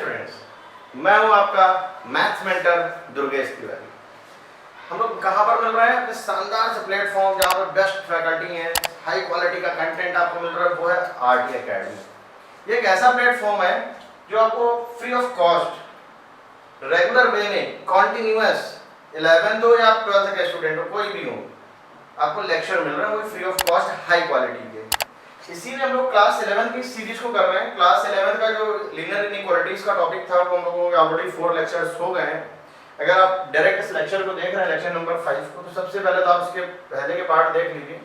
Students, मैं हूं आपका मैथ्स मेंटर दुर्गेश तिवारी। हम लोग कहां पर मिल रहे हैं? अपने शानदार से प्लेटफॉर्म जहां पर बेस्ट फैकल्टी है, हाई क्वालिटी का कंटेंट आपको मिल रहा है, वो है आरटी एकेडमी। ये एक ऐसा प्लेटफॉर्म है जो आपको free of cost regular way में कॉन्टिन्यूअस 11th हो या 12th के स्टूडेंट हो, कोई भी हो, आपको लेक्चर मिल रहा है वो free of cost high quality के। इसीलिए हम लोग क्लास 11 की सीरीज को कर रहे हैं। क्लास 11 का जो लीनियर इनइक्वालिटीज का टॉपिक था वो हम लोगों के ऑलरेडी 4 लेक्चर्स हो गए हैं। अगर आप डायरेक्ट इस लेक्चर को देख रहे हैं, लेक्चर नंबर 5 को, तो सबसे पहले तो आप उसके पहले के पार्ट देख लीजिए।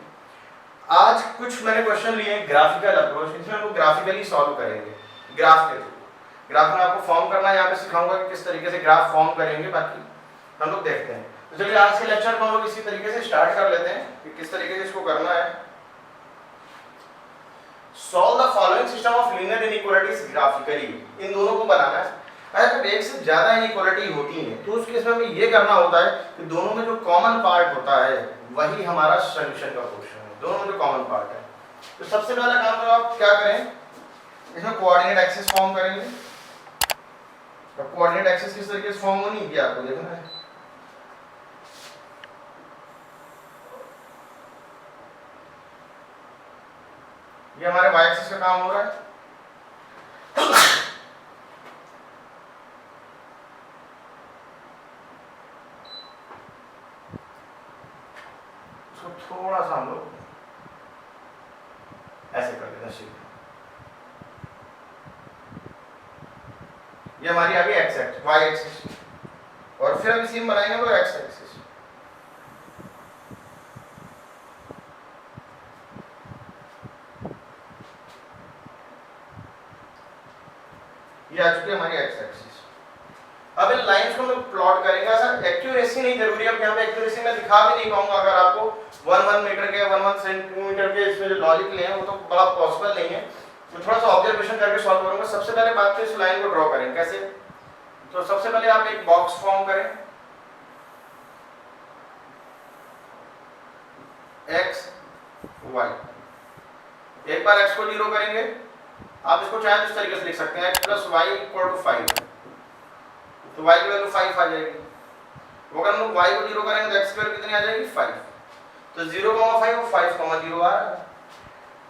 आज कुछ मैंने क्वेश्चन लिए ग्राफिकल अप्रोच, इसमें हम लोग ग्राफिकली सॉल्व करेंगे ग्राफ के थ्रू। ग्राफ में आपको फॉर्म करना है, यहाँ पे सिखाऊंगा कि किस तरीके से ग्राफ फॉर्म करेंगे, बाकी हम लोग देखते हैं। तो चलिए आज के लेक्चर को हम लोग इसी तरीके से स्टार्ट कर लेते हैं कि किस तरीके से इसको करना है। Solve the following system of linear inequalities graphically। इन दोनों को बनाना है। अगर एक से ज्यादा इनइक्वालिटी होती है तो उस केस में हमें ये करना होता है कि दोनों में जो कॉमन पार्ट होता है वही हमारा सॉल्यूशन का पोर्शन है। दोनों में जो कॉमन पार्ट है, तो सबसे पहला काम तो आप क्या करें, इसमें कोऑर्डिनेट एक्सिस फॉर्म करेंगे। तो कोऑर्डिनेट एक्सिस किस तरीके से फॉर्म होनी है आपको देखना है। ये हमारे y एक्सिस का काम हो रहा है। इसको थोड़ा सा हम लोग ऐसे कर देना सीधा। ये हमारी आ गई y एक्सिस, और फिर हम इसी में बनाएंगे वो x एक्सिस। ये आ चुकी है हमारी x एक्सिस। अब इन लाइंस को हम लोग प्लॉट करेंगे। ऐसा एक्यूरेसी नहीं जरूरी है, यहाँ पे एक्यूरेसी मैं दिखा भी नहीं पाऊंगा। अगर आपको 1 मीटर के 1 सेंटीमीटर के इसमें जो लॉजिक ले हैं वो तो बड़ा पॉसिबल नहीं है। मैं थोड़ा सा ऑब्जर्वेशन करके सॉल्व करूंगा। सबसे पहले बात तो इस लाइन को ड्रॉ करें कैसे। तो सबसे पहले आप एक बॉक्स फॉर्म करें, x y। एक बार x को 0 करेंगे, आप इसको चाहे इस तरीके से लिख सकते हैं x + y = 5। तो y की वैल्यू 5 आ जाएगी। अगर हम लोग y को 0 करेंगे तो x की वैल्यू कितनी आ जाएगी 5। तो 0,5 और 5,0 आ रहा है।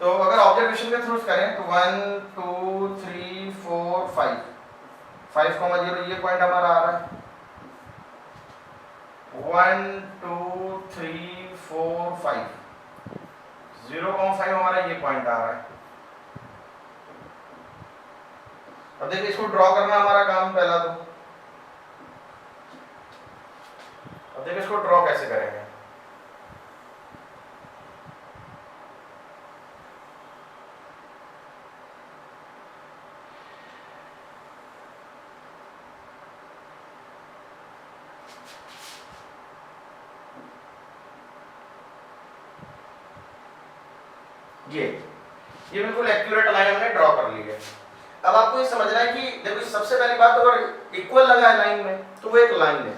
तो अगर ऑब्जर्वेशन के थ्रू करें तो 1 2 3 4 5 5,0 ये पॉइंट हमारा आ रहा है। 1 2 3 4 5 0,5 हमारा ये पॉइंट आ रहा है। अब देखिए इसको ड्रॉ करना हमारा काम पहला। तो अब देखिए इसको ड्रॉ कैसे करेंगे। ये बिल्कुल एक्यूरेट लाइन हमने ड्रॉ कर ली है। अब आपको ये समझना है कि देखो सबसे पहली बात, अगर इक्वल लगा है लाइन में तो वो एक लाइन है।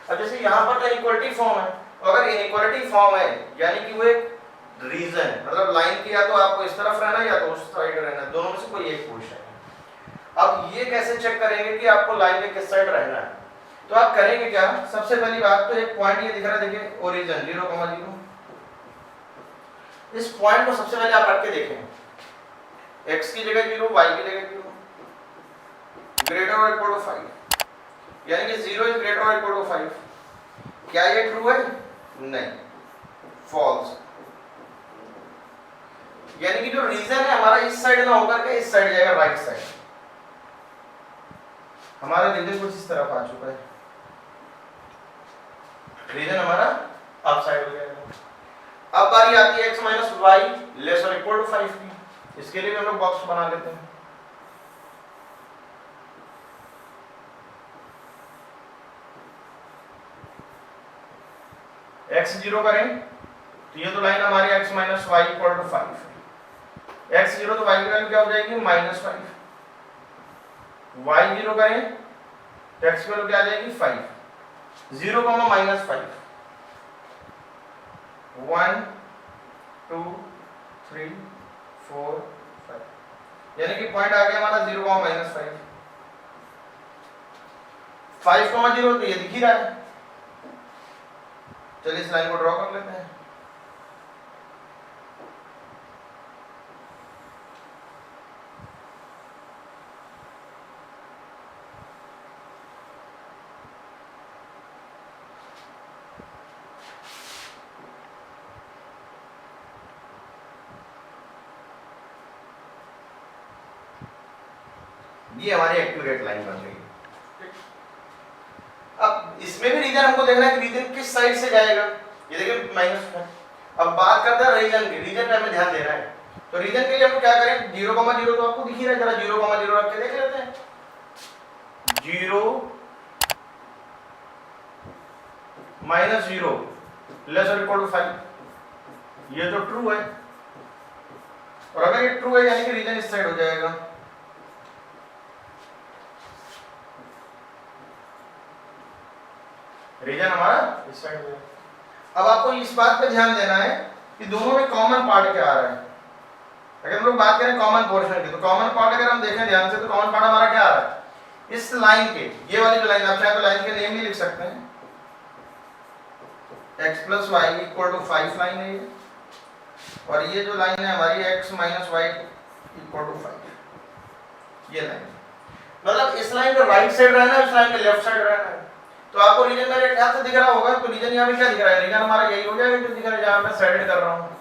अब जैसे यहाँ पर तो इनइक्वालिटी फॉर्म है, अगर इनइक्वालिटी फॉर्म है यानी कि वो एक रीजन है, मतलब लाइन की या तो आपको इस तरफ रहना या तो उस साइड रहना, दोनों में से कोई एक पोजीशन है। अब ये कैसे चेक करेंगे कि आपको लाइन के किस साइड रहना है। तो आप करेंगे क्या, सबसे पहली बात तो एक पॉइंट ये दिख रहा है, देखिए ओरिजिन 0,0। इस पॉइंट को सबसे पहले आप रख के देखें, x की जगह 0, y की जगह 0, ग्रेटर और इक्वल टू 5, यानी कि 0 इज ग्रेटर और इक्वल टू 5। क्या ये ट्रू है? नहीं, फॉल्स। यानी कि जो रीजन है हमारा इस साइड ना होकर के इस साइड जाएगा, राइट साइड। हमारा रीजन कुछ इस तरफ आ चुका है, रीजन हमारा अप साइड हो जाएगा। अब बारी आती है x - y <= 5 की। इसके लिए हम लोग बॉक्स बना लेते हैं। x 0 करें तो ये तो लाइन हमारी x - y = 5। x 0 तो y की वैल्यू क्या हो जाएगी -5। y 0 करें तो x की वैल्यू क्या आ जाएगी 5। 0, -5 1 2 3 4 5, यानी कि पॉइंट आ गया हमारा 0, -5। 5,0 तो ये दिख ही रहा है। चलिए इस लाइन को ड्रॉ कर लेते हैं। ये हमारी एक्यूरेट लाइन बन गई। अब इसमें भी रीजन हमको देखना है कि रीजन किस साइड से जाएगा। ये देखिए माइनस है। अब बात करते हैं रीजन की, रीजन पे हमें ध्यान देना है। तो रीजन के लिए हम क्या करें, 0,0 तो आपको दिख ही रहा है, जरा 0,0 रख के देख लेते हैं। 0 -0 लेस और इक्वल टू 5, ये तो ट्रू है। और अगर ये ट्रू है यानी कि रीजन इस साइड हो जाएगा। रीजन हमारा इस साइड में। अब आपको इस बात पे ध्यान देना है कि दोनों में कॉमन पार्ट क्या आ रहा है। अगर हम लोग बात करें कॉमन पोर्शन की, तो कॉमन पार्ट अगर हम देखें ध्यान से तो कॉमन पार्ट हमारा क्या आ रहा है, इस लाइन के, ये वाली जो लाइन, आप चाहे तो लाइन के नेम भी लिख सकते हैं। x + y = 5 लाइन है ये, और ये जो लाइन है हमारी x - y = 5, ये लाइन। मतलब इस लाइन पे राइट साइड रहना है, इस लाइन पे लेफ्ट साइड रहना है। तो आपको रीजन मेरे ख्याल से दिख रहा होगा। तो रीजन यहाँ पे क्या दिख रहा है, रीजन हमारा यही हो जाएगा जो दिख रहा है जहाँ मैं शेड कर रहा हूँ।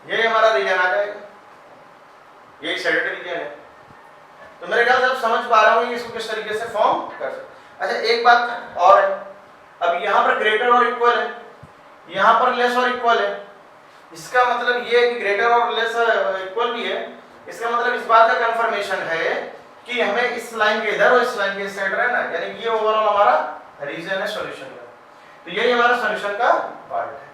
ये हमारा रीजन आ जाएगा, यही शेडेड रीजन है। तो मेरे ख्याल से आप समझ पा रहे हो इसको किस तरीके से फॉर्म कर सकते। अच्छा एक बात और है, अब यहाँ पर ग्रेटर और इक्वल है, यहाँ पर लेस और इक्वल है। इसका मतलब ये है कि ग्रेटर और लेस इक्वल भी है। इसका मतलब इस बात का कंफर्मेशन है कि हमें इस लाइन के इधर और इस लाइन के इस साइड रहना है, यानी कि ये ओवरऑल हमारा रीजन है सॉल्यूशन का। तो यही हमारा सॉल्यूशन का पार्ट है।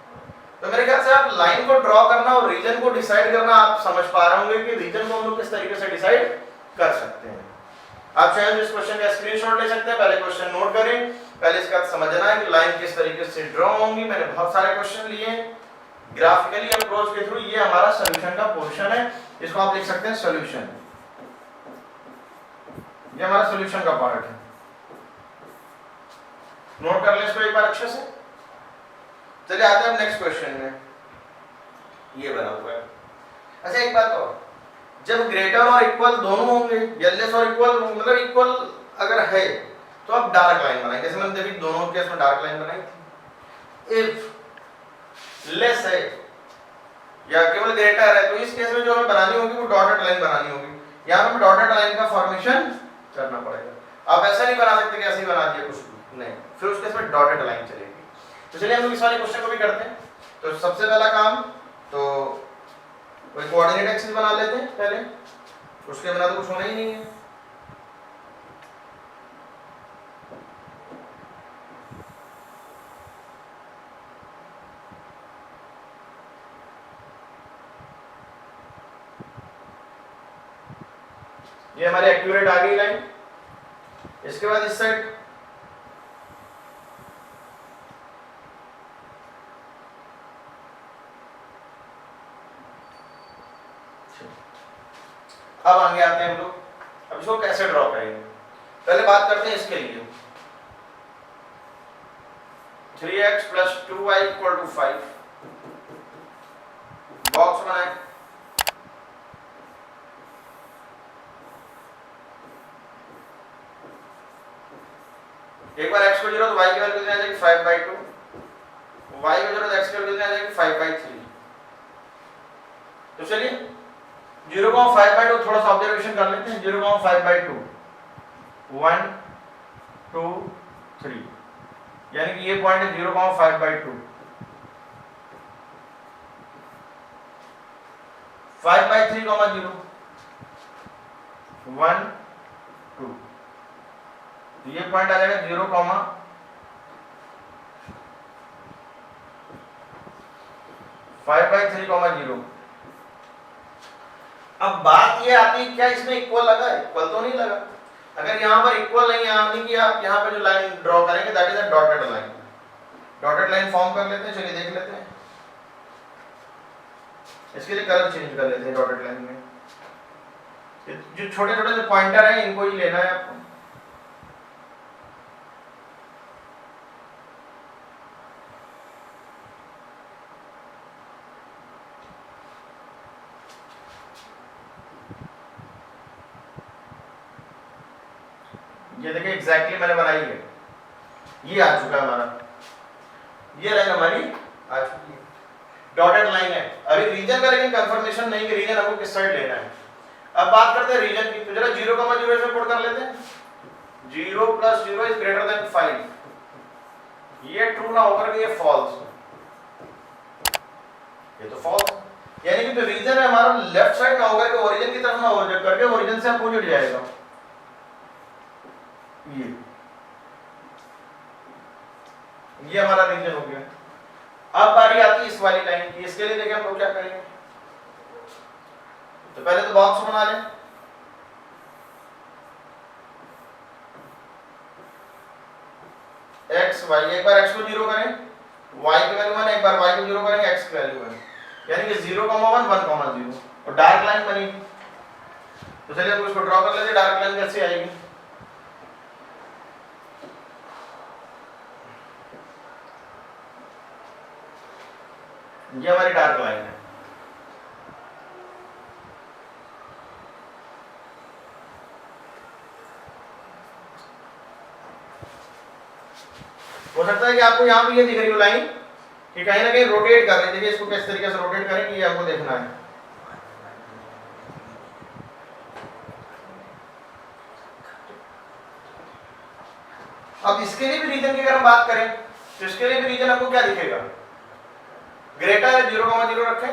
तो मेरे ख्याल से आप लाइन को ड्रॉ करना और रीजन को डिसाइड करना आप समझ पा रहे होंगे कि रीजन को हम लोग किस तरीके से डिसाइड कर सकते हैं। आप चाहे तो इस क्वेश्चन का स्क्रीनशॉट ले सकते हैं, पहले क्वेश्चन नोट करें, पहले इसका समझना है कि लाइन किस तरीके से ड्रॉ होंगी। मैंने बहुत सारे क्वेश्चन लिए ग्राफिकली अप्रोच के थ्रू, ये हमारा सॉल्यूशन का पोर्शन है, इसको आप लिख सकते हैं सॉल्यूशन। ये हमारा सॉल्यूशन का पार्ट है, नोट कर लें इसको एक बार अच्छे से। चलिए आते हैं नेक्स्ट क्वेश्चन में, ये बना हुआ है। अच्छा एक बात और, जब ग्रेटर और इक्वल दोनों होंगे, या लेस और इक्वल, मतलब इक्वल अगर है तो आप डार्क लाइन बनाएं, जैसे मैंने देखी दोनों केस में डार्क लाइन बनाई थी। इफ लेस है या केवल ग्रेटर है तो इस केस में जो हमें बनानी होगी वो डॉटेड लाइन बनानी होगी। यहाँ पे डॉटेड लाइन का फॉर्मेशन करना पड़ेगा। आप ऐसा नहीं बना सकते कि ऐसे ही बना दिया कुछ नहीं, फिर उस केस में डॉटेड लाइन चलेगी। तो चलिए हम लोग इस वाले क्वेश्चन को भी करते हैं। तो सबसे पहला काम तो कोई कोऑर्डिनेट एक्सिस बना लेते हैं पहले, उसके बिना तो कुछ होना ही नहीं है। ये हमारी एक्यूरेट आ गई लाइन। इसके बाद इस साइड अब आगे आते हैं हम लोग, अब इसको कैसे ड्रॉ करेंगे। पहले बात करते हैं इसके लिए, 3x + 2y = 5, बॉक्स बनाए। एक बार x को 0 तो y की वैल्यू कितनी आ जाएगी 5/2, y को 0 तो x की वैल्यू कितनी आ जाएगी 5/3। तो चलिए 0,5/2 थोड़ा सा ऑब्जर्वेशन कर लेते हैं। 0,5/2 1 2 3, यानी कि ये पॉइंट है 0,5/2। 5/3, 0 1 2, तो ये पॉइंट आ जाएगा 0,5/3, 0। अब बात ये आती है क्या इसमें इक्वल लगा है? इक्वल तो नहीं लगा। अगर यहाँ पर इक्वल नहीं आने की, आप यहाँ पे जो लाइन ड्रॉ करेंगे that is a dotted line. Dotted line form कर लेते हैं, चलिए देख लेते हैं। इसके लिए कलर चेंज कर लेते हैं डॉटेड लाइन में। जो छोटे छोटे जो पॉइंटर हैं इनको ही लेना है आपको। ये देखिए एग्जैक्टली मैंने बनाई है, ये आ चुका है हमारा, ये लाइन हमारी आ चुकी है, डॉटेड लाइन है। अभी रीजन का लेकिन कंफर्मेशन नहीं कि रीजन आपको किस साइड लेना है। अब बात करते हैं रीजन की, तो जरा 0,0 इसमें पुट कर लेते हैं। 0 + 0 इज ग्रेटर देन 5, ये ट्रू ना होकर के ये फॉल्स, ये तो फॉल्स, यानी कि जो रीजन है हमारा लेफ्ट साइड ना होकर के ओरिजिन की तरफ ना हो करके ओरिजिन से अपोजिट जाएगा। ये हमारा रीजन हो गया। अब बारी आती है इस वाली लाइन की, इसके लिए देखिए हम लोग क्या करेंगे। तो पहले तो बॉक्स बना लें, x y, एक बार x को 0 करें, y की वैल्यू 1, एक बार y को 0 करेंगे, x की वैल्यू 1, यानी कि 0,1 1,0 और डार्क लाइन बनेगी। तो चलिए हम इसको ड्रॉ कर लेते हैं, डार्क लाइन कैसे आएगी। ये हमारी डार्क लाइन है। हो सकता है कि आपको यहां भी ये दिख रही हो लाइन कि कहीं ना कहीं रोटेट कर रही है। देखिए इसको किस तरीके से रोटेट करें कि ये हमको देखना है। अब इसके लिए भी रीजन की अगर हम बात करें तो इसके लिए भी रीजन आपको क्या दिखेगा, ग्रेटर है 0,0 रखें,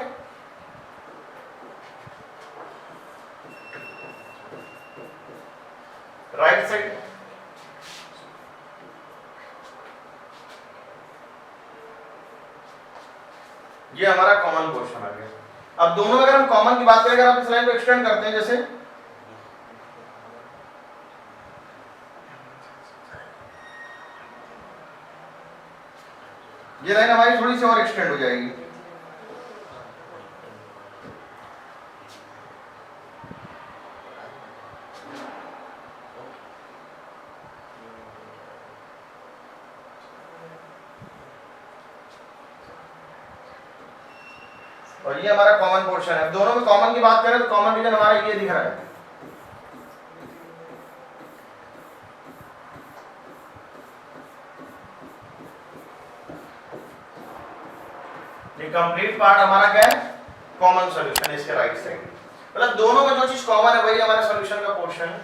राइट साइड, ये हमारा कॉमन पोर्शन आ गया। अब दोनों में अगर हम कॉमन की बात करें, अगर आप इस लाइन को एक्सटेंड करते हैं, जैसे ये लाइन हमारी थोड़ी सी और एक्सटेंड हो जाएगी, और ये हमारा कॉमन पोर्शन है। दोनों में कॉमन की बात करें तो कॉमन रीजन हमारा ये दिख रहा है। ये कंप्लीट पार्ट हमारा क्या है, कॉमन सॉल्यूशन है इसके राइट साइड। मतलब दोनों में जो चीज कॉमन है वही हमारे सॉल्यूशन का पोर्शन है।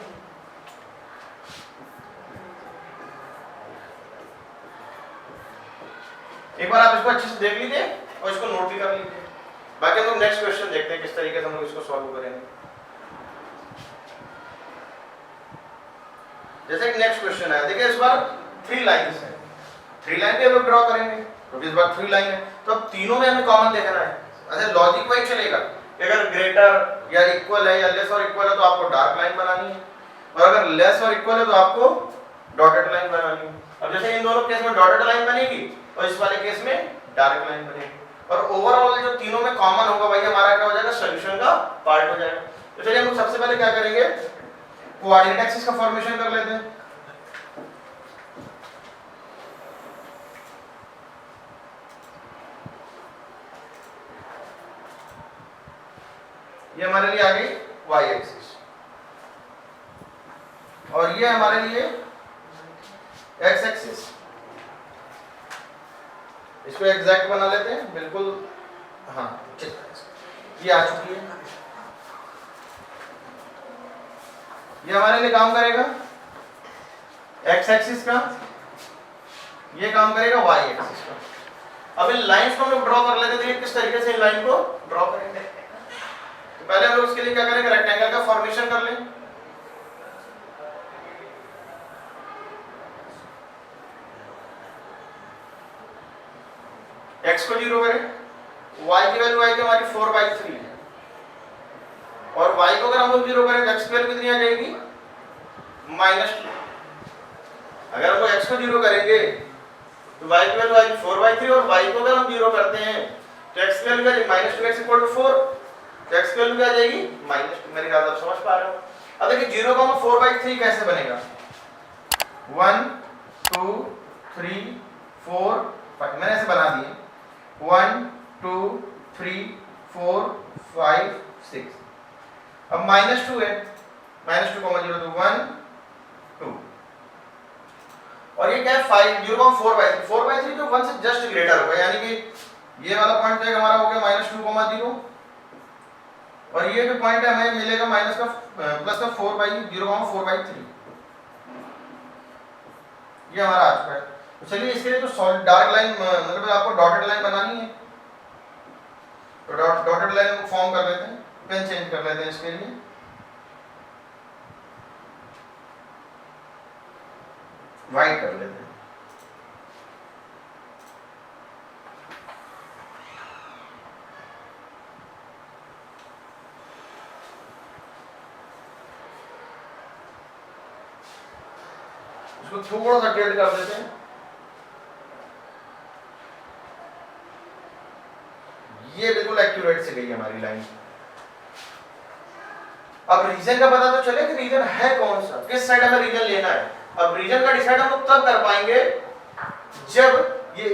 एक बार आप इसको अच्छे से देख लीजिए और इसको नोट भी कर लीजिए। बाकी हम लोग नेक्स्ट क्वेश्चन देखते हैं किस तरीके से हम लोग इसको सॉल्व करेंगे। जैसे कि नेक्स्ट क्वेश्चन है, देखिए इस बार 3 लाइंस है, 3 लाइन भी हम लोग ड्रॉ करेंगे क्योंकि इस बार 3 लाइन है, तो अब तीनों में हमें कॉमन देखना है। अच्छा लॉजिक वही चलेगा, अगर ग्रेटर या इक्वल है या लेस और इक्वल है तो आपको डार्क लाइन बनानी है, और अगर लेस और इक्वल है तो आपको डॉटेड लाइन बनानी है। अब जैसे इन दोनों केस में डॉटेड लाइन बनेगी और इस वाले केस में डार्क लाइन बनेगी, और ओवरऑल जो तीनों में कॉमन होगा वही हमारा क्या हो जाएगा, सॉल्यूशन का पार्ट हो जाएगा। तो चलिए हम लोग सबसे पहले क्या करेंगे, कोऑर्डिनेट एक्सिस का फॉर्मेशन कर लेते हैं। ये हमारे लिए आ गई y एक्सिस और ये हमारे लिए x एक्सिस। इसको एग्जैक्ट बना लेते हैं बिल्कुल, हाँ ये आ चुकी है। ये हमारे लिए काम करेगा x एक्सिस का, ये काम करेगा y एक्सिस का। अब इन लाइंस को हम लोग ड्रॉ कर लेते हैं, किस तरीके से इन लाइन को ड्रॉ करेंगे। तो पहले हम लोग उसके लिए क्या करेंगे, रेक्टेंगल का फॉर्मेशन कर लें। x को 0 करें, y की वैल्यू आएगी हमारी 4/3 है, और y को अगर हम लोग 0 करें तो x की वैल्यू कितनी आ जाएगी, -2। अगर हम x को 0 करेंगे तो y की वैल्यू आएगी 4/3, और y को अगर हम 0 करते हैं तो x की वैल्यू क्या आ जाएगी -2x = 4, तो x की वैल्यू क्या आ जाएगी -2। मेरे ख्याल से आप समझ पा रहे हो। अब देखिए 0,4/3 कैसे बनेगा, 1 2 3 4 5, मैंने ऐसे बना दिए 1 2 3 4 5 6। अब -2 है, -2,0 तो 1 2, और ये क्या है 5 0,4/3, 4/3 जो 1 से जस्ट ग्रेटर होगा, यानी कि ये वाला पॉइंट जो हमारा हो गया -2,0, और ये जो पॉइंट है हमें मिलेगा प्लस का 0,4/3, ये हमारा आ चुका है। तो चलिए इसके लिए तो डार्क लाइन मतलब आपको डॉटेड लाइन बनानी है, तो डॉटेड लाइन को फॉर्म कर लेते हैं, पेन चेंज कर लेते हैं इसके लिए। वाइट कर लेते हैं। उसको थोड़ा सा टिल्ट कर देते हैं, ये बिल्कुल एक्यूरेट से गई हमारी लाइन। अब रीजन का पता तो चले कि रीजन है कौन सा, किस साइड हमें रीजन लेना है। अब रीजन का डिसाइड हम लोग तब कर पाएंगे जब ये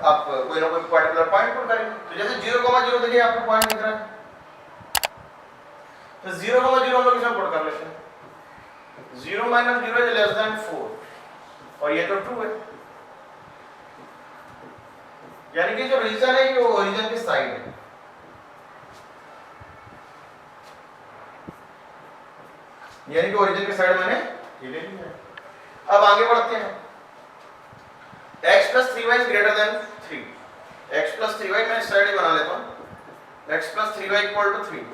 आप कोई ना कोई पर्टिकुलर पॉइंट पुट करेंगे। तो जैसे 0,0 देखिए आपको पॉइंट दिख रहा है, तो 0,0 हम लोग इसमें पुट कर लेते हैं। 0 - 0 is less than 4, और ये तो 2 है, यानी कि जो रीजन है ये ओरिजिन की साइड है। यानी कि ओरिजिन की साइड मैंने ये ले लिया है। अब आगे बढ़ते हैं, x + 3y is greater than 3, x + 3y मैं इस साइड ही बना लेता हूँ, x + 3y = 3।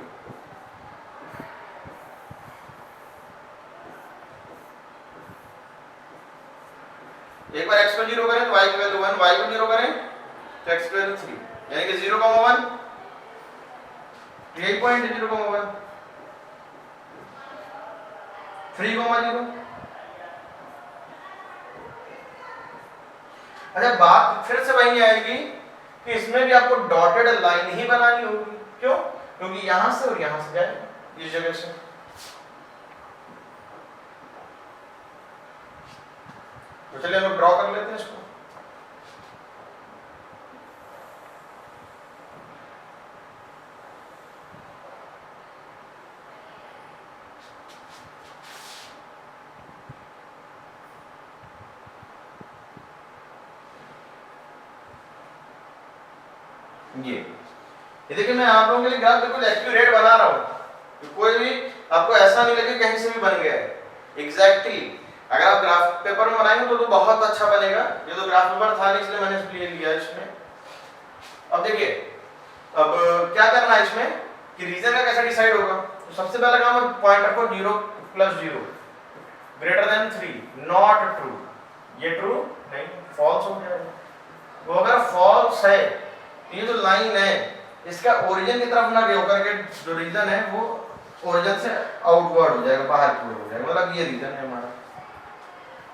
एक बार x को 0 करें तो y की वैल्यू 1, y को 0 करें तो x की वैल्यू 3, यानी कि 0,1, यही पॉइंट है 0,1, 3,0। अच्छा, बात फिर से वही आएगी कि इसमें भी आपको डॉटेड लाइन ही बनानी होगी। क्यों? क्योंकि यहां से और यहां से जाएगा इस जगह से। तो चलिए हम ड्रॉ कर लेते हैं इसको। ये देखिए मैं आप लोगों के लिए ग्राफ बिल्कुल एक्यूरेट बना रहा हूं, तो कोई भी आपको ऐसा नहीं लगे कहीं से भी बन गया है। एग्जैक्टली अगर आप ग्राफ पेपर में बनाएंगे तो बहुत अच्छा बनेगा। ये तो ग्राफ पेपर था नहीं, इसलिए मैंने इसलिए लिया इसमें। अब देखिए, अब क्या करना है इसमें कि रीजन का कैसे डिसाइड होगा। तो सबसे पहला काम है पॉइंट रखो 0 + 0 ग्रेटर देन 3, नॉट ट्रू। ये ट्रू नहीं, फॉल्स हो जाएगा। वो अगर फॉल्स है, ये जो लाइन है इसका ओरिजिन की तरफ ना गए होकर के जो रीजन है वो ओरिजिन से आउटवर्ड हो जाएगा, बाहर की ओर हो जाएगा, मतलब ये रीजन है हमारा।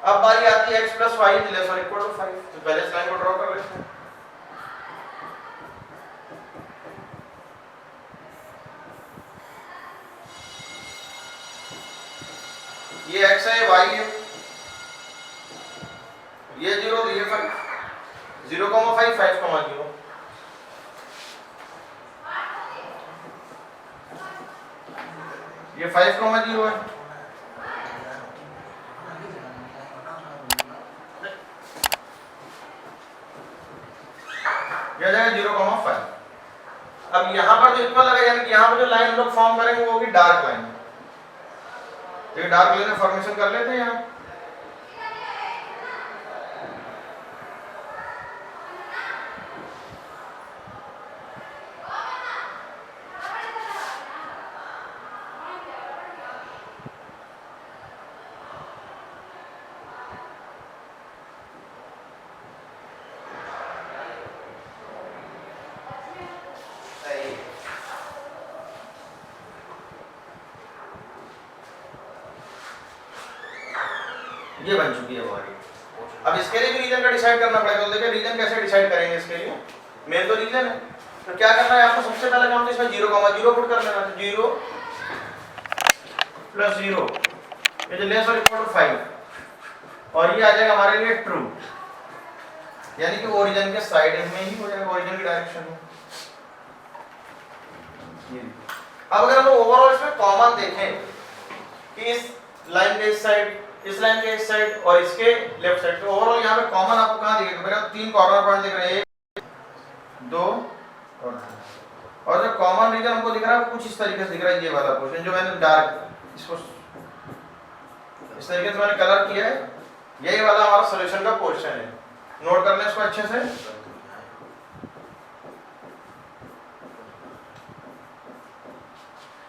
अब बारी आती है x + y = 5, तो पहले इस लाइन को ड्रॉ कर लेते हैं। ये x है, y है, ये 0 तो ये 5, 0,5 5,0। ये 5,0 है, यह जाएगा 0,5। अब यहां पर जो इक्वल लगेगा, यानी कि यहां पर जो लाइन हम लोग फॉर्म करेंगे वो होगी डार्क लाइन। तो डार्क लाइन फॉर्मेशन कर लेते हैं यहां। ये बन चुकी है हमारी। अब इसके लिए भी रीजन का डिसाइड करना पड़ेगा। तो देखिए रीजन कैसे डिसाइड करेंगे इसके लिए। मेन तो रीजन है, तो क्या करना है आपको, सबसे पहले काम तो इसमें 0,0 पुट कर लेना है। 0 प्लस 0 इज लेस और इक्वल टू 5 और ये आ जाएगा हमारे लिए ट्रू, यानी कि ओरिजिन के साइड में ही हो जाएगा, ओरिजिन की डायरेक्शन में। अब अगर हम ओवरऑल इसमें कॉमन देखें कि इस लाइन के इस साइड, इस लाइन के इस साइड और इसके लेफ्ट साइड, तो ओवरऑल यहाँ पे कॉमन आपको कहाँ दिखेगा, मेरे 3 कॉर्नर पॉइंट दिख रहे हैं, 1 2 और जो कॉमन रीजन हमको दिख रहा है कुछ इस तरीके से दिख रहा है, ये वाला पोर्शन जो मैंने डार्क इसको इस तरीके से मैंने कलर किया है, यही वाला हमारा सॉल्यूशन का पोर्शन है। नोट कर लें इसको अच्छे से।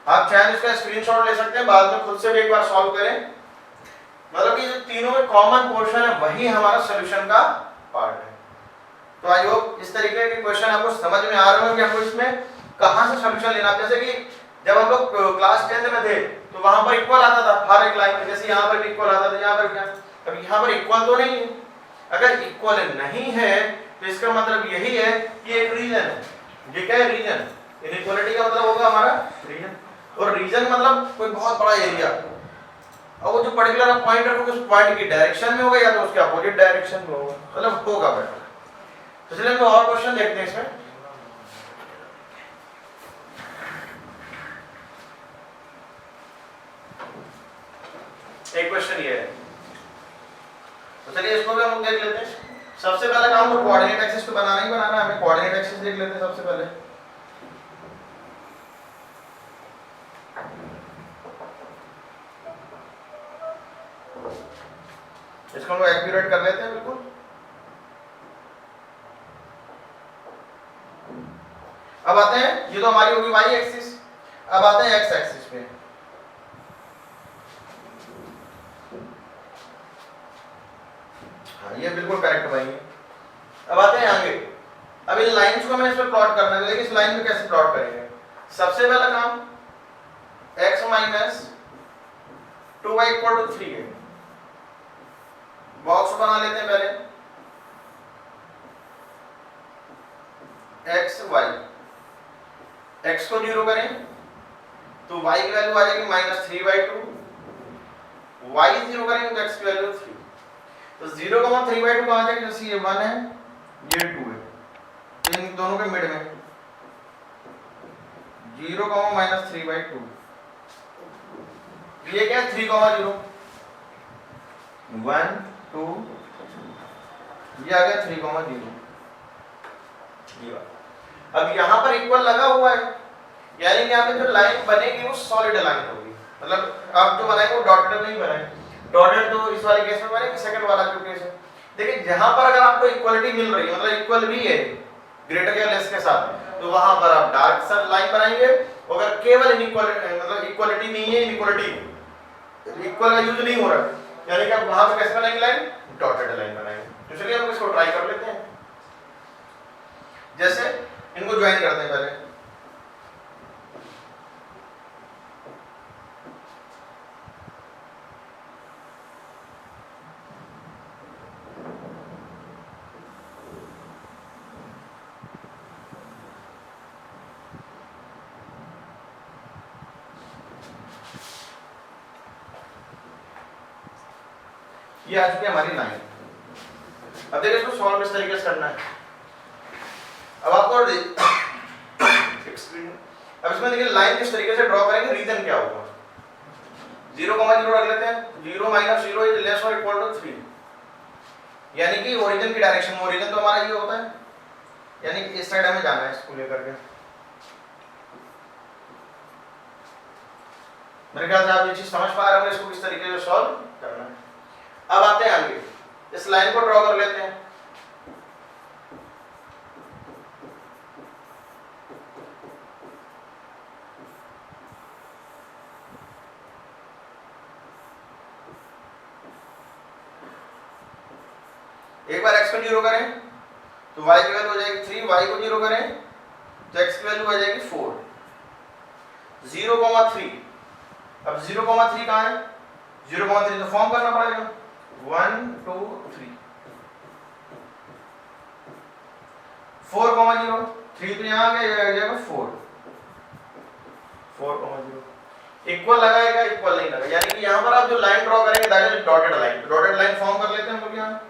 आप चाहे इसका स्क्रीनशॉट ले सकते हैं, बाद में खुद से भी एक बार सॉल्व करें। मतलब कि जो तीनों में कॉमन पोर्शन है वही हमारा सॉल्यूशन का पार्ट है। तो आई होप इस तरीके के क्वेश्चन आपको समझ में आ रहे होंगे, आपको इसमें कहां से सॉल्यूशन लेना। जैसे कि जब हम लोग क्लास 10 में थे तो वहां पर इक्वल आता था हर एक लाइन में, जैसे यहाँ पर भी इक्वल आता था, यहाँ पर क्या, अब यहाँ पर इक्वल तो नहीं है। अगर इक्वल नहीं है तो इसका मतलब यही है कि एक रीजन है। ये क्या है, रीजन। इनइक्वालिटी का मतलब होगा हमारा रीजन, और रीजन मतलब कोई बहुत बड़ा एरिया। अब वो जो पर्टिकुलर पॉइंट है उस पॉइंट की डायरेक्शन में होगा या तो उसके अपोजिट डायरेक्शन में होगा, मतलब होगा बेटा। तो चलिए हम और क्वेश्चन देखते हैं इसमें। एक क्वेश्चन ये है, तो चलिए इसको भी हम लोग देख लेते हैं। सबसे पहला काम तो कोऑर्डिनेट एक्सिस पे बनाना ही बनाना है, हमें कोऑर्डिनेट एक्सिस देख लेते हैं सबसे पहले। इसको हम लोग एक्यूरेट कर लेते हैं बिल्कुल। अब आते हैं, ये तो हमारी होगी वाई एक्सिस, अब आते हैं एक्स एक्सिस पे। हाँ ये बिल्कुल करेक्ट भाई। अब आते हैं आगे, अब इन लाइंस को हमें इस पे प्लॉट करना है, लेकिन इस लाइन में कैसे प्लॉट करेंगे। सबसे पहला काम x minus 2y equal to 3 है। बॉक्स बना लेते हैं पहले, x y, x को 0 करें तो y की वैल्यू आ जाएगी -3/2, y 0 करेंगे तो x की वैल्यू 3। तो 0,3/2 कहाँ जाएगी, जैसे ये 1 है ये 2 है, तो इन दोनों के मिड में 0, -3/2, ये क्या है 3,0, 1 2, ये आ गया 3,0। अब यहाँ पर इक्वल लगा हुआ है, यानी कि यहाँ पे जो लाइन बनेगी वो सॉलिड लाइन होगी, मतलब आप जो बनाएंगे वो डॉटेड नहीं बनाएंगे। डॉटेड तो इस वाले केस में बनेगी, सेकंड वाला जो केस है। देखिए जहां पर अगर आपको इक्वलिटी मिल रही है, मतलब इक्वल भी है ग्रेटर या लेस के साथ, तो वहां पर आप डार्क सा लाइन बनाएंगे। अगर केवल इनइक्वालिटी मतलब इक्वलिटी नहीं है, इनइक्वालिटी इक्वल का यूज नहीं हो रहा, यानी कि आप वहां पे कैसे बनाएंगे लाइन, डॉटेड लाइन बनाएंगे। तो चलिए हम इसको ट्राई कर लेते हैं। जैसे इनको ज्वाइन करते हैं पहले, ये आ चुकी है हमारी लाइन। अब देखिए इसको सॉल्व इस तरीके से करना है। अब आपको अब इसमें देखिए लाइन किस तरीके से ड्रॉ करेंगे, रीजन क्या होगा। 0,0 रख लेते हैं, 0 - 0 इज लेस और इक्वल टू 3, यानी कि ओरिजिन की डायरेक्शन में, ओरिजिन तो हमारा ये होता है, यानी कि इस साइड हमें जाना है इसको लेकर के। मेरे ख्याल से आप ये चीज समझ पा रहे होंगे इसको किस तरीके से सॉल्व करना है। अब आते हैं आगे, इस लाइन को ड्रॉ कर लेते हैं। एक बार x को 0 करें तो y की वैल्यू हो जाएगी 3, y को 0 करें तो x की वैल्यू आ जाएगी 4। 0,3, अब 0,3 कहाँ है, 0,3 तो फॉर्म करना पड़ेगा, 1 2 3, 4,0 3 तो यहाँ आ गया, ये आ जाएगा 4, 4,0 इक्वल लगाएगा, इक्वल नहीं लगा, यानी कि यहाँ पर आप जो लाइन ड्रॉ करेंगे that is dotted line. Dotted line form कर लेते हैं हम लोग यहाँ।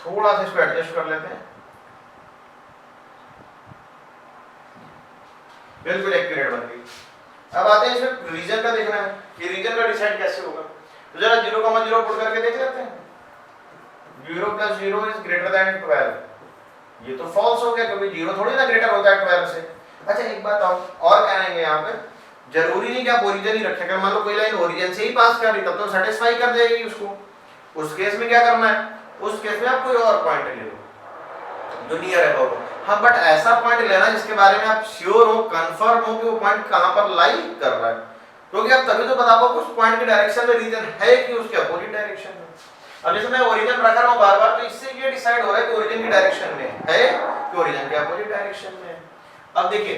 थोड़ा सा इसको एडजस्ट कर लेते हैं, बिल्कुल एक्यूरेट बन गई। अब आते हैं इसमें रीजन का देखना है कि रीजन का डिसाइड कैसे होगा। तो जरा 0,0 पुट करके देख लेते हैं। 0 + 0 इज ग्रेटर देन 12, ये तो फॉल्स हो गया क्योंकि 0 थोड़ी ना ग्रेटर होता है 12 से। अच्छा एक बात और कहेंगे यहाँ पे, जरूरी नहीं कि आप ओरिजिन ही रखें। अगर मान लो कोई लाइन ओरिजिन से ही पास कर रही तब तो सेटिस्फाई कर देगी उसको। उस केस में क्या करना है, उस केस में आप कोई और पॉइंट ले लो जो नियर अबाउट हो। हाँ बट ऐसा पॉइंट लेना जिसके बारे में आप श्योर हो, कंफर्म हो कि वो पॉइंट कहां पर लाई कर रहा है, क्योंकि आप तभी तो बता पाओगे उस पॉइंट की डायरेक्शन में रीजन है कि उसके अपोजिट डायरेक्शन में। अब जैसे मैं ओरिजिन रख रहा हूं बार-बार, तो इससे ये डिसाइड हो रहा है कि ओरिजिन की डायरेक्शन में है कि ओरिजिन के अपोजिट डायरेक्शन में है। अब देखिए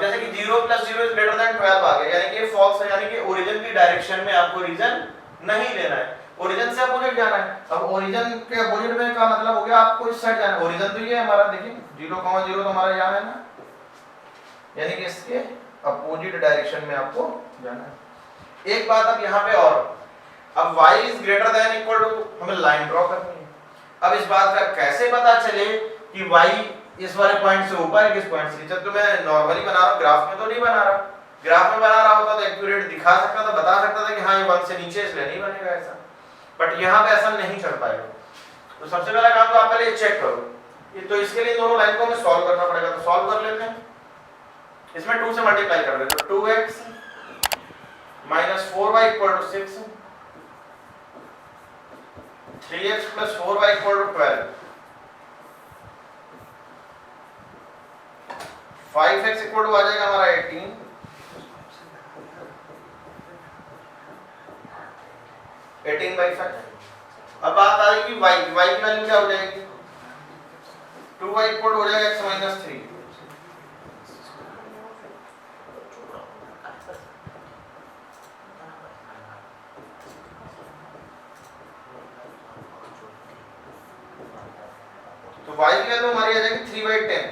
जैसे कि 0 + 0 इज ग्रेटर देन 12 आ गया, यानी कि ये फॉल्स है, यानी कि ओरिजिन की डायरेक्शन में आपको रीजन नहीं लेना है, ओरिजिन से अपोजिट जाना है। अब ओरिजिन के अपोजिट में का मतलब हो गया आपको इस साइड जाना है। ओरिजिन तो ये है हमारा, देखिए 0,0 तो हमारा यहाँ है ना, यानी कि इसके अपोजिट डायरेक्शन में आपको जाना है। एक बात अब यहाँ पे और, अब y is greater than equal to, हमें लाइन ड्रॉ करनी है। अब इस बात का कैसे पता चले कि y इस वाले पॉइंट से ऊपर है किस पॉइंट से नीचे। तो मैं नॉर्मली बना रहा हूँ, ग्राफ में तो नहीं बना रहा। ग्राफ में बना रहा होता तो एक्यूरेट दिखा सकता था, बता सकता था कि हाँ ये 1 से नीचे इसलिए नहीं बनेगा ऐसा, बट यहाँ पे ऐसा नहीं चल पाएगा। तो सबसे पहला काम तो आप पहले चेक करो, ये तो इसके लिए दोनों लाइन को हमें सॉल्व करना पड़ेगा। तो सॉल्व कर लेते हैं, इसमें 2 से मल्टीप्लाई कर देते हैं। 2x - 4y = 6, 3x + 4y = 12, 5x = आ जाएगा हमारा 18, 18/5। अब बात आ रही कि y की वैल्यू क्या हो जाएगी, 2y = हो जाएगा x - 3। तो y की वैल्यू हमारी आ जाएगी 3/10,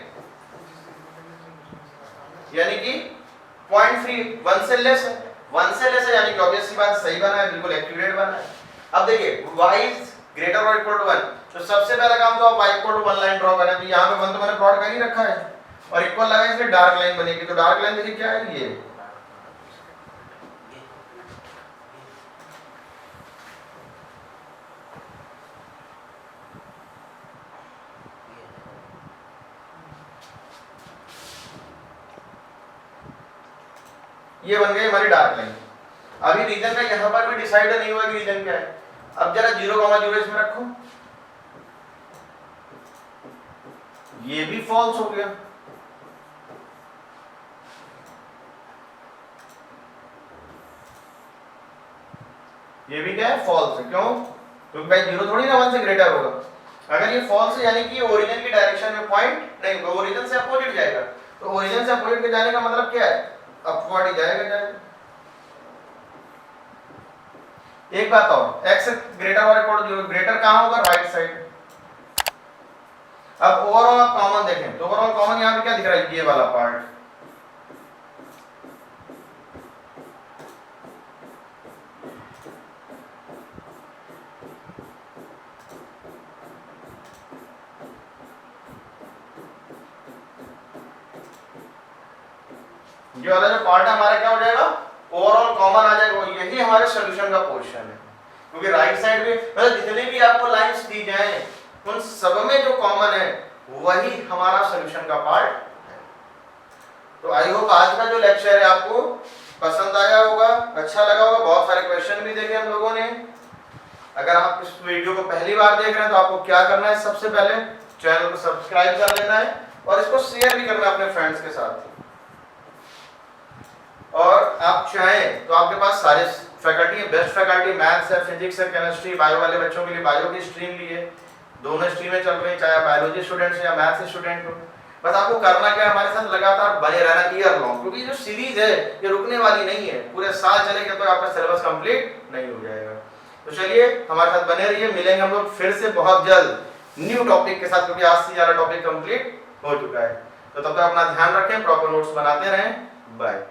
यानी कि 0.3, 1 से लेस है, 1 से लेस है, यानी कि ऑब्वियस सी बात सही बना है, बिल्कुल एक्यूरेट बना है। अब देखिए y इज ग्रेटर और इक्वल टू 1, तो सबसे पहला काम तो आप y = 1 लाइन ड्रॉ करें। तो यहाँ पे 1 तो मैंने प्लॉट कर ही रखा है और इक्वल लगा, इसलिए डार्क लाइन बनेगी। तो डार्क लाइन देखिए क्या है, ये बन गई हमारी डार्क लाइन। अभी रीजन का यहाँ पर भी डिसाइड नहीं हुआ कि रीजन क्या है। अब जरा 0,0 इसमें रखो, ये भी फॉल्स हो गया। ये भी क्या है, फॉल्स है। क्यों, क्योंकि भाई 0 थोड़ी ना 1 से ग्रेटर होगा। अगर ये फॉल्स है यानी कि ओरिजिन की डायरेक्शन में पॉइंट नहीं होगा, ओरिजिन से अपोजिट जाएगा। तो ओरिजिन से अपोजिट के जाने का मतलब क्या है, अपवर्ड ही जाएगा। एक बात और, x ग्रेटर और इक्वल टू 0, ग्रेटर कहां होगा, राइट साइड। अब ओवरऑल आप कॉमन देखें तो ओवरऑल कॉमन यहां पे क्या दिख रहा है, ये वाला पार्ट। ये वाला जो पार्ट है हमारा क्या हो जाएगा, ओवरऑल कॉमन आ जाएगा। यही हमारे सॉल्यूशन का पोर्शन है, क्योंकि राइट साइड में मतलब जितने भी आपको लाइंस दी जाए उन सब में जो कॉमन है वही हमारा सॉल्यूशन का पार्ट है। तो आई होप आज का जो लेक्चर है आपको पसंद आया होगा, अच्छा लगा होगा। बहुत सारे क्वेश्चन भी देखे हम लोगों ने। अगर आप इस वीडियो को पहली बार देख रहे हैं तो आपको क्या करना है, सबसे पहले चैनल को सब्सक्राइब कर लेना है और इसको शेयर भी करना है अपने फ्रेंड्स के साथ। और आप चाहें तो आपके पास सारे फैकल्टी है, बेस्ट फैकल्टी, मैथ्स है, फिजिक्स है, केमिस्ट्री, बायो वाले बच्चों के लिए बायो की स्ट्रीम भी है। दोनों स्ट्रीमें चल रही हैं, चाहे आप बायोलॉजी स्टूडेंट्स या मैथ्स स्टूडेंट हो। बस आपको करना क्या है, हमारे साथ लगातार बने रहना ईयर लॉन्ग, क्योंकि जो सीरीज है ये रुकने वाली नहीं है, पूरे साल चलेगा तो आपका सिलेबस कंप्लीट नहीं हो जाएगा। तो चलिए हमारे साथ बने रहिए, मिलेंगे हम लोग फिर से बहुत जल्द न्यू टॉपिक के साथ, क्योंकि आज से ज़्यादा टॉपिक कंप्लीट हो चुका है। तो तब तक अपना ध्यान रखें, प्रॉपर नोट्स बनाते रहें। बाय।